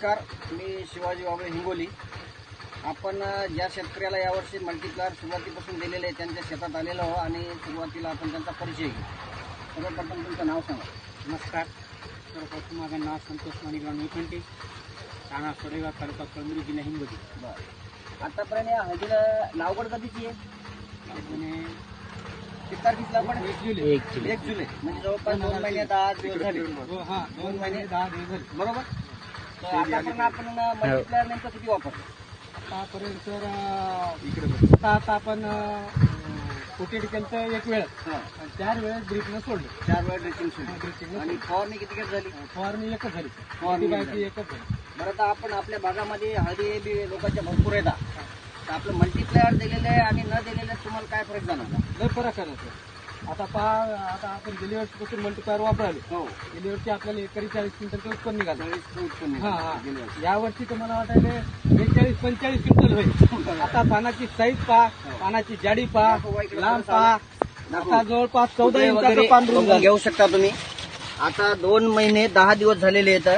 नमस्कार, मी शिवाजी वाबळे हिंगोली. आपण ज्या शेतकऱ्याला यावर्षी मल्टीप्लायर सुरुवातीपासून दिलेले आहे त्यांच्या शेतात आलेलो आहोत आणि सुरुवातीला आपण त्यांचा परिचय घेऊ. सर्वप्रथम तुमचं नाव सांगा. नमस्कार. सर्वप्रथम माझं नाव संतोष माणिकराव निळकंठे, राहणार सोडेगाव, तालुका कळमनुरी, जिल्हा हिंगोली. बरं, आतापर्यंत या हळदीला लागवड कधीची आहे? आणि किती तारखेची लागवड? 1 जुलै. 1 जुलै म्हणजे जवळपास 2 महिने 10 दिवस झाले. हां, 2 महिने 10 दिवस झाले. बरोबर. तर आतापर्यंत आपण मल्टीप्लायर नेमकं किती वापरतो? आतापर्यंत तर आता आपण कोटेड केलं तर 1 वेळ, हां, 4 वेळेस ड्रिपनं सोडलं. 4 वेळा ड्रेसिंग सुरू ड्रिपिंग आणि फवारणी किती घेत झाली? फवारणी एकच झाली. फवारणी बाकी एकच झाली. बरं, आता आपण आपल्या भागामध्ये हळदी बी लोकांच्या भरपूर येतात, तर आपलं मल्टीप्लायर दिलेलं आहे आणि न दिलेलं आहे, तुम्हाला काय फरक जाणवला? लय फरक आहे सर. आता आता आपण गेल्या वर्षीपासून मल्टीप्लायर वापराले. हो, गेल्या वर्षी आपल्याला एकरी 40 क्विंटलचं उत्पन्न निघालं. 40 उत्पन्न हां, गेल्या हां. वर्षी. यावर्षी तर मला वाटायला 45 क्विंटल होईल. आता पानाची साईज पहा, पानाची जाडी पहा, दाखवा इकडे लांब थोडंसं. पहा. दाखव. आता जवळपास 14 वगैरे इंचाचं पान बघून रुंद घेऊ शकता तुम्ही. आता 2 महिने 10 दिवस झालेले आहेत.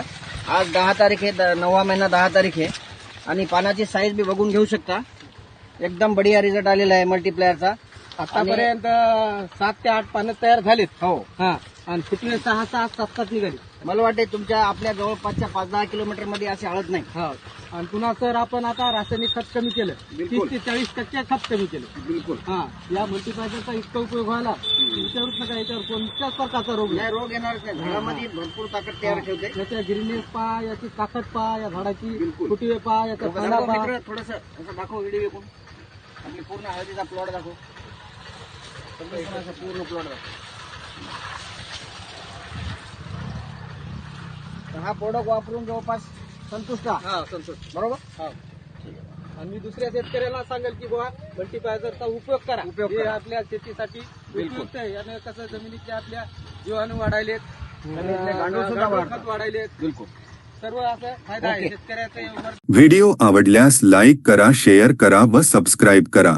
आज 10 तारीख आहे, 9वा महिना 10 तारीख आहे आणि पानाची साईज बी बघून घेऊ शकता. एकदम बढिया रिझल्ट आलेला आहे मल्टीप्लायरचा. आतापर्यंत 7 ते 8 पानं तयार झालीत. हो, हा, आणि फुटले 6 7 निघाली. मला वाटते तुमच्या आपल्या जवळपासच्या 5-10 किलोमीटर मध्ये अशी हळद नाही. हा, आणि पुन्हा सर आपण आता रासायनिक खत कमी केलं. बिलकुल. 30 ते 40% खत कमी केलं. बिलकुल. हा, या मल्टीप्लायरचा इतका उपयोग व्हायला विचारूच नका. याच्यावर कोणत्याच प्रकारचा रोग नाही. नाही, रोग येणारच नाही. झाडामध्ये भरपूर ताकद तयार ठेवते. याच्या ग्रीनेस पहा, याची ताकद पहा, या झाडाची बिलकुल. फुटवे पहा, याचा पाला पहा. थोडस असं दाखव व्हिडिओ विकून. आपली पूर्ण हळदीचा प्लॉट दाखव. पूर्ण प्लॉट दाखव. तर हा प्रोडक्ट वापरून जवळपास संतुष्ट आहात. हा, संतोष. बरोबर. हा. आणि मी दुसऱ्या शेतकऱ्याला सांगेल की बुवा मल्टीप्लायरचा उपयोग करा. उपयोग हे करा. आपल्या शेतीसाठी बिलकुल. उपयुक्त आहे. याने कसं जमिनीचे आपल्या जीवाणू वाढायलेत, जमिनीतले गांडूळ सुद्धा गांडूळ वाढतात. खत वाढायलेत. बिलकुल. सर्व असं फायदा आहे ओके. शेतकऱ्याचा. व्हिडिओ आवडल्यास लाईक करा, शेअर करा व सबस्क्राईब करा.